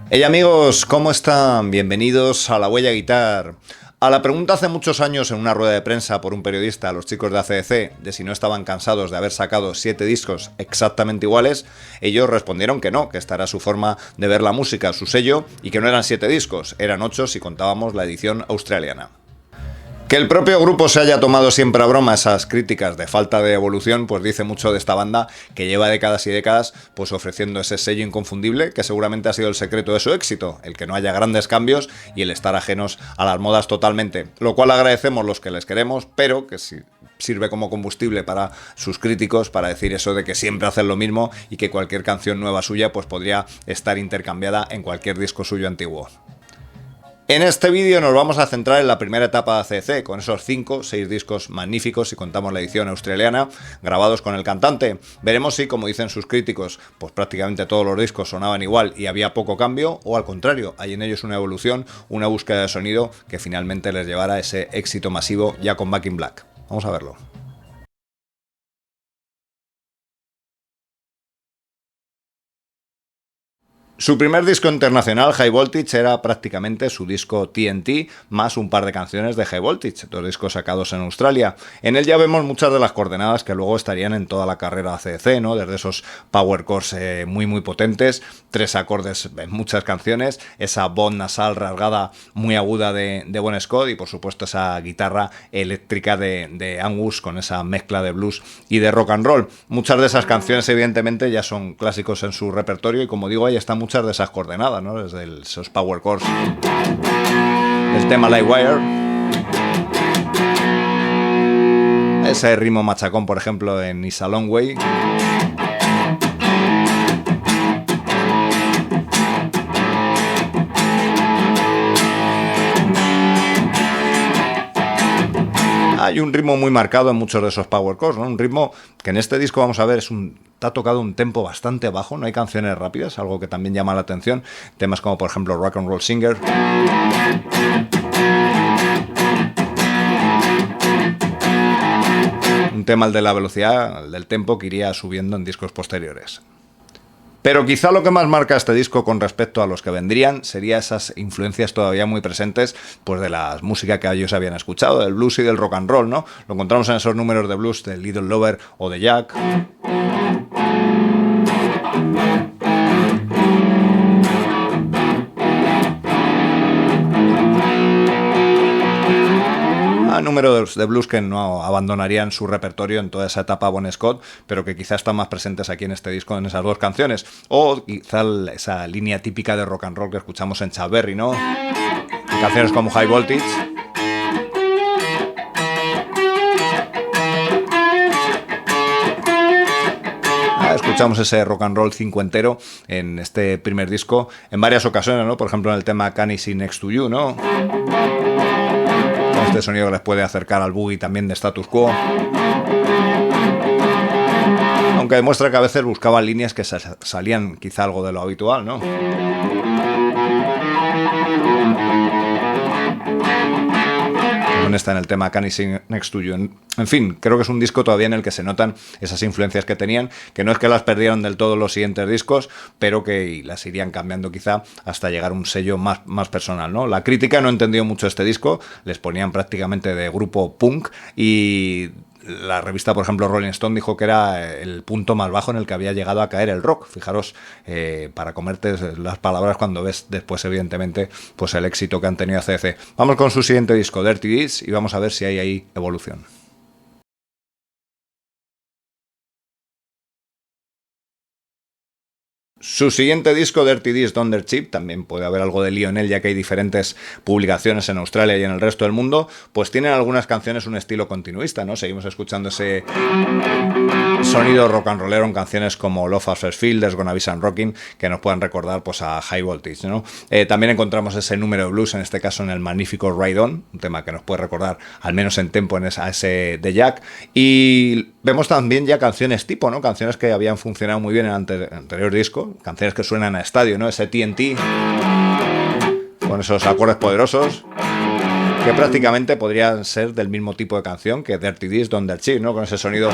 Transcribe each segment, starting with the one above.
Hey amigos, ¿cómo están? Bienvenidos a La Huella Guitar. A la pregunta hace muchos años en una rueda de prensa por un periodista a los chicos de AC/DC de si no estaban cansados de haber sacado 7 discos exactamente iguales, ellos respondieron que no, que esta era su forma de ver la música, su sello, y que no eran 7 discos, eran 8 si contábamos la edición australiana. Que el propio grupo se haya tomado siempre a broma esas críticas de falta de evolución, pues dice mucho de esta banda que lleva décadas y décadas pues ofreciendo ese sello inconfundible que seguramente ha sido el secreto de su éxito, el que no haya grandes cambios y el estar ajenos a las modas totalmente, lo cual agradecemos los que les queremos, pero que sí sirve como combustible para sus críticos para decir eso de que siempre hacen lo mismo y que cualquier canción nueva suya pues podría estar intercambiada en cualquier disco suyo antiguo. En este vídeo nos vamos a centrar en la primera etapa de AC/DC, con esos 5 o 6 discos magníficos, si contamos la edición australiana, grabados con el cantante. Veremos si, como dicen sus críticos, pues prácticamente todos los discos sonaban igual y había poco cambio, o al contrario, hay en ellos una evolución, una búsqueda de sonido que finalmente les llevará a ese éxito masivo ya con Back in Black. Vamos a verlo. Su primer disco internacional, High Voltage, era prácticamente su disco TNT, más un par de canciones de High Voltage, 2 discos sacados en Australia. En él ya vemos muchas de las coordenadas que luego estarían en toda la carrera AC/DC, ¿no? Desde esos power chords muy potentes, 3 acordes en muchas canciones, esa voz nasal rasgada muy aguda de Bon Scott y por supuesto esa guitarra eléctrica de Angus con esa mezcla de blues y de rock and roll. Muchas de esas canciones evidentemente ya son clásicos en su repertorio y como digo, ahí están muchas de esas coordenadas, ¿no? Desde esos power chords, el tema Lightwire, ese ritmo machacón, por ejemplo, en It's a Long Way. Hay un ritmo muy marcado en muchos de esos power chords, ¿no? Un ritmo que en este disco vamos a ver está tocado un tempo bastante bajo, no hay canciones rápidas, algo que también llama la atención. Temas como por ejemplo Rock and Roll Singer. Un tema, el de la velocidad, el del tempo, que iría subiendo en discos posteriores. Pero quizá lo que más marca este disco con respecto a los que vendrían sería esas influencias todavía muy presentes pues de la música que ellos habían escuchado, del blues y del rock and roll, ¿no? Lo encontramos en esos números de blues de Little Lover o de Jack. Números de blues que no abandonarían su repertorio en toda esa etapa Bon Scott, pero que quizá están más presentes aquí en este disco, en esas 2 canciones, o quizá esa línea típica de rock and roll que escuchamos en Chuck Berry, ¿no? En canciones como High Voltage. Escuchamos ese rock and roll cincuentero en este primer disco en varias ocasiones, ¿no? Por ejemplo en el tema Can I Sit Next to You, ¿no? Este sonido que les puede acercar al boogie también de Status Quo, aunque demuestra que a veces buscaban líneas que salían quizá algo de lo habitual, ¿no? Está en el tema Can I Sit Next to You. En fin, creo que es un disco todavía en el que se notan esas influencias que tenían, que no es que las perdieron del todo los siguientes discos, pero que las irían cambiando quizá hasta llegar a un sello más personal, ¿no? La crítica no entendió mucho este disco, les ponían prácticamente de grupo punk y la revista, por ejemplo, Rolling Stone dijo que era el punto más bajo en el que había llegado a caer el rock. Fijaros, para comerte las palabras cuando ves después, evidentemente, pues el éxito que han tenido AC/DC. Vamos con su siguiente disco, Dirty Deeds, y vamos a ver si hay ahí evolución. Su siguiente disco, Dirty Deeds Thunder Chip, también puede haber algo de lío en él, ya que hay diferentes publicaciones en Australia y en el resto del mundo, pues tienen algunas canciones un estilo continuista, ¿no? Seguimos escuchando ese sonido rock and rollero en canciones como Love at First Feel, There's Gonna Be Some Rockin', que nos puedan recordar pues a High Voltage, ¿no? También encontramos ese número de blues, en este caso en el magnífico Ride On, un tema que nos puede recordar, al menos en tempo, a ese de Jack, y vemos también ya canciones tipo, ¿no? Canciones que habían funcionado muy bien en el anterior disco, canciones que suenan a estadio, ¿no? Ese TNT con esos acordes poderosos que prácticamente podrían ser del mismo tipo de canción que Dirty Deeds Thunder Chip, ¿no? Con ese sonido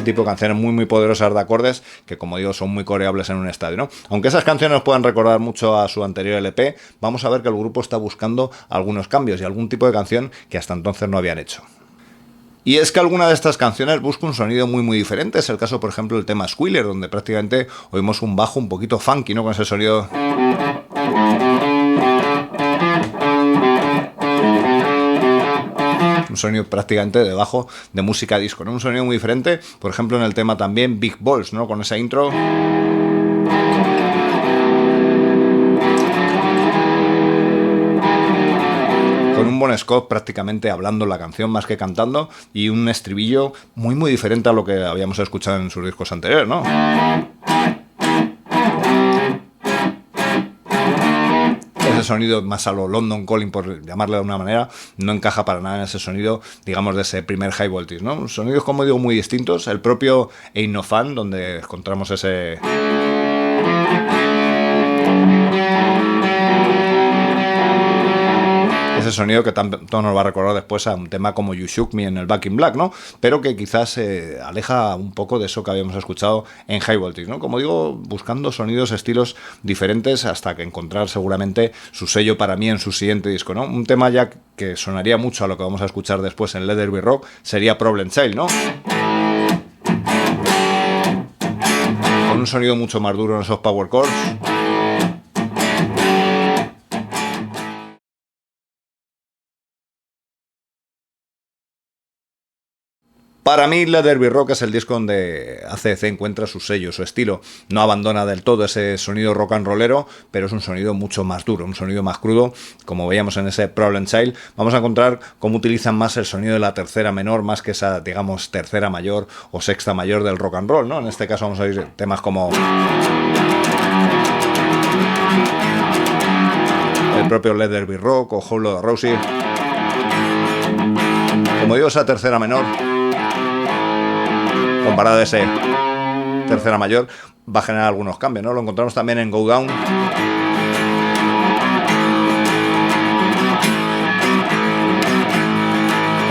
tipo de canciones muy poderosas de acordes que, como digo, son muy coreables en un estadio, ¿no? Aunque esas canciones nos puedan recordar mucho a su anterior LP, vamos a ver que el grupo está buscando algunos cambios y algún tipo de canción que hasta entonces no habían hecho. Y es que alguna de estas canciones busca un sonido muy diferente. Es el caso, por ejemplo, del tema Squealer, donde prácticamente oímos un bajo un poquito funky, ¿no? Con ese sonido... un sonido prácticamente de bajo de música disco, ¿no? Un sonido muy diferente, por ejemplo, en el tema también Big Balls, ¿no? Con esa intro... con un Bon Scott prácticamente hablando la canción más que cantando y un estribillo muy diferente a lo que habíamos escuchado en sus discos anteriores, ¿no? Ese sonido más a lo London Calling, por llamarle de una manera, no encaja para nada en ese sonido, digamos, de ese primer High Voltage, ¿no? Sonidos, como digo, muy distintos. El propio Ain't No Fun, donde encontramos ese... ese sonido que tanto nos va a recordar después a un tema como You Shook Me en el Back in Black, ¿no? Pero que quizás se aleja un poco de eso que habíamos escuchado en High Voltage, ¿no? Como digo, buscando sonidos, estilos diferentes hasta que encontrar seguramente su sello para mí en su siguiente disco, ¿no? Un tema ya que sonaría mucho a lo que vamos a escuchar después en Let There Be Rock sería Problem Child, ¿no? Con un sonido mucho más duro en esos power chords. Para mí, Let There Be Rock es el disco donde ACDC encuentra su sello, su estilo. No abandona del todo ese sonido rock and rollero, pero es un sonido mucho más duro, un sonido más crudo. Como veíamos en ese Problem Child, vamos a encontrar cómo utilizan más el sonido de la tercera menor, más que esa, digamos, tercera mayor o sexta mayor del rock and roll, ¿no? En este caso vamos a oír temas como el propio Let There Be Rock o Whole Lotta Rosie. Como digo, esa tercera menor, comparada a ese tercera mayor, va a generar algunos cambios, ¿no? Lo encontramos también en Go Down.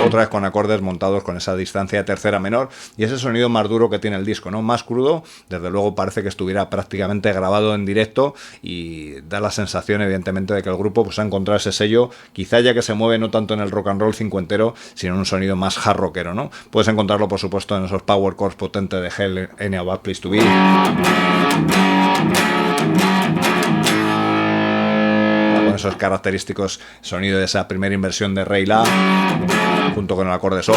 Otra vez con acordes montados con esa distancia de tercera menor y ese sonido más duro que tiene el disco, ¿no? Más crudo, desde luego parece que estuviera prácticamente grabado en directo y da la sensación, evidentemente, de que el grupo pues ha encontrado ese sello, quizá ya que se mueve no tanto en el rock and roll cincuentero, sino en un sonido más hard rockero, ¿no? Puedes encontrarlo, por supuesto, en esos power chords potentes de Hell Ain't a Bad Place to Be. Con esos característicos sonidos de esa primera inversión de Ray La, junto con el acorde sol.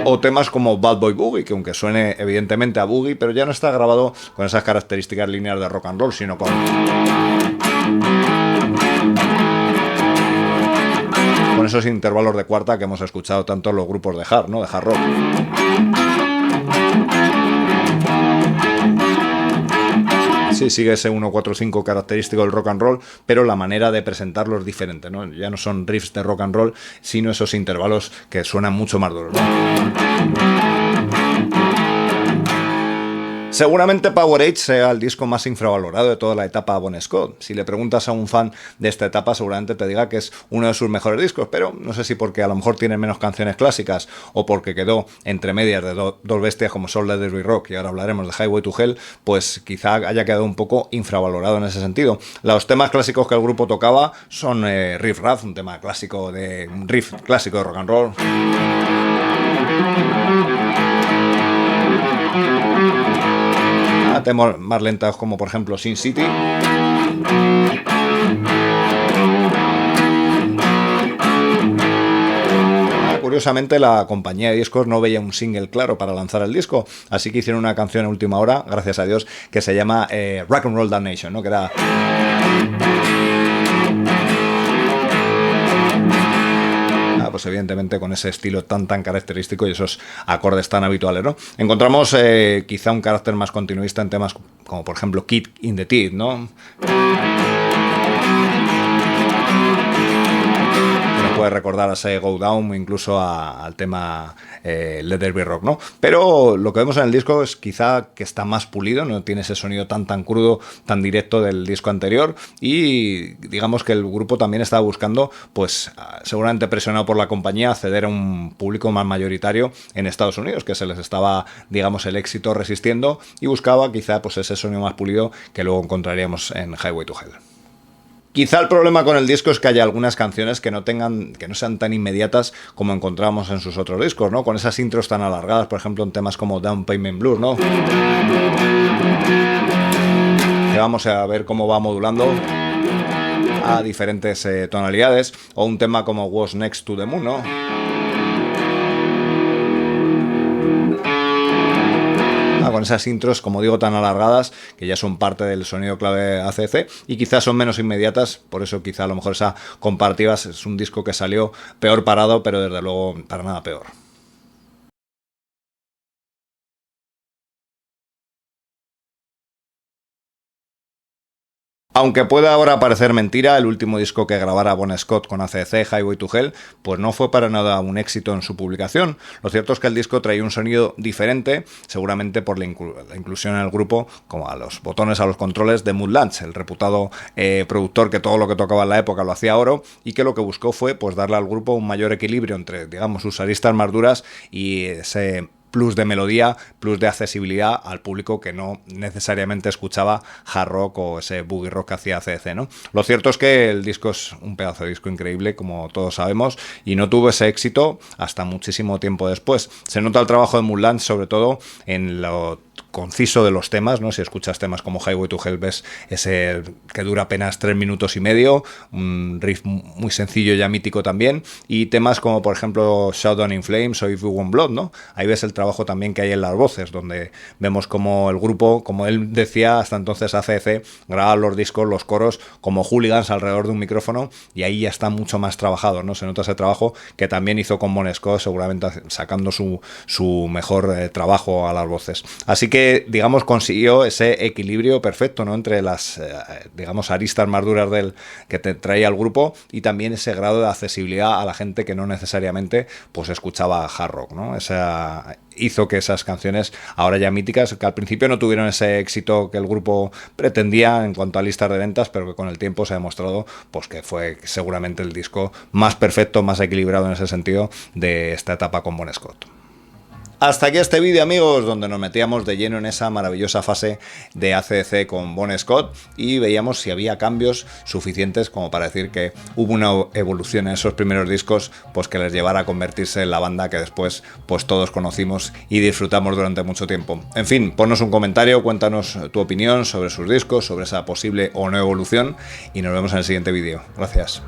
O temas como Bad Boy Boogie, que aunque suene evidentemente a boogie, pero ya no está grabado con esas características lineales de rock and roll, sino con esos intervalos de cuarta que hemos escuchado tanto en los grupos de hard, ¿no? De hard rock. Sí, sigue ese 1-4-5 característico del rock and roll, pero la manera de presentarlo es diferente, ¿no? Ya no son riffs de rock and roll, sino esos intervalos que suenan mucho más duros, ¿no? Seguramente Powerade sea el disco más infravalorado de toda la etapa Bon Scott. Si le preguntas a un fan de esta etapa, seguramente te diga que es uno de sus mejores discos, pero no sé si porque a lo mejor tiene menos canciones clásicas o porque quedó entre medias de dos bestias como son Let There Be Rock, y ahora hablaremos de Highway to Hell, pues quizá haya quedado un poco infravalorado en ese sentido. Los temas clásicos que el grupo tocaba son Riff Raff, un tema clásico un riff clásico de rock and roll. Temas más lentas como por ejemplo Sin City. Curiosamente, la compañía de discos no veía un single claro para lanzar el disco, así que hicieron una canción a última hora, gracias a Dios, que se llama Rock and Roll Damnation, ¿no? Que era pues evidentemente con ese estilo tan característico y esos acordes tan habituales, ¿no? Encontramos quizá un carácter más continuista en temas como por ejemplo Kick in the Teeth, ¿no? Que nos puede recordar a ese Go Down, incluso al tema Let There Be Rock, ¿no? Pero lo que vemos en el disco es quizá que está más pulido, no tiene ese sonido tan crudo, tan directo del disco anterior, y digamos que el grupo también estaba buscando, pues seguramente presionado por la compañía, acceder a un público más mayoritario en Estados Unidos, que se les estaba, digamos, el éxito resistiendo, y buscaba quizá pues ese sonido más pulido que luego encontraríamos en Highway to Hell. Quizá el problema con el disco es que haya algunas canciones que no sean tan inmediatas como encontramos en sus otros discos, ¿no? Con esas intros tan alargadas, por ejemplo, en temas como Down Payment Blues, ¿no? Que vamos a ver cómo va modulando a diferentes tonalidades, o un tema como What's Next to the Moon, ¿no? Con esas intros, como digo, tan alargadas, que ya son parte del sonido clave de AC/DC, y quizás son menos inmediatas, por eso quizá a lo mejor esa comparativa es un disco que salió peor parado, pero desde luego para nada peor. Aunque pueda ahora parecer mentira, el último disco que grabara Bon Scott con AC/DC, Highway to Hell, pues no fue para nada un éxito en su publicación. Lo cierto es que el disco traía un sonido diferente, seguramente por la inclusión en el grupo, como a los botones, a los controles, de Mutt Lange, el reputado productor que todo lo que tocaba en la época lo hacía oro, y que lo que buscó fue pues darle al grupo un mayor equilibrio entre, digamos, sus aristas más duras y ese plus de melodía, plus de accesibilidad al público que no necesariamente escuchaba hard rock o ese boogie rock que hacía AC/DC, ¿no? Lo cierto es que el disco es un pedazo de disco increíble, como todos sabemos, y no tuvo ese éxito hasta muchísimo tiempo después. Se nota el trabajo de Mutt Lange, sobre todo en lo conciso de los temas, ¿no? Si escuchas temas como Highway to Hell, ves ese que dura apenas 3 minutos y medio, un riff muy sencillo, ya mítico también, y temas como por ejemplo Showdown in Flames o If We Want Blood, ¿no? Ahí ves el trabajo también que hay en las voces, donde vemos como el grupo, como él decía hasta entonces, AC/DC, grababa los discos, los coros como hooligans alrededor de un micrófono, y ahí ya está mucho más trabajado, ¿no? Se nota ese trabajo que también hizo con Bon Scott, seguramente sacando su mejor trabajo a las voces. Así que digamos, consiguió ese equilibrio perfecto, ¿no? Entre las, digamos, aristas más duras que te traía el grupo, y también ese grado de accesibilidad a la gente que no necesariamente pues escuchaba hard rock, ¿no? Hizo que esas canciones, ahora ya míticas, que al principio no tuvieron ese éxito que el grupo pretendía en cuanto a listas de ventas, pero que con el tiempo se ha demostrado pues que fue seguramente el disco más perfecto, más equilibrado en ese sentido de esta etapa con Bon Scott. Hasta aquí este vídeo, amigos, donde nos metíamos de lleno en esa maravillosa fase de AC/DC con Bon Scott y veíamos si había cambios suficientes como para decir que hubo una evolución en esos primeros discos pues que les llevara a convertirse en la banda que después pues todos conocimos y disfrutamos durante mucho tiempo. En fin, ponnos un comentario, cuéntanos tu opinión sobre sus discos, sobre esa posible o no evolución, y nos vemos en el siguiente vídeo. Gracias.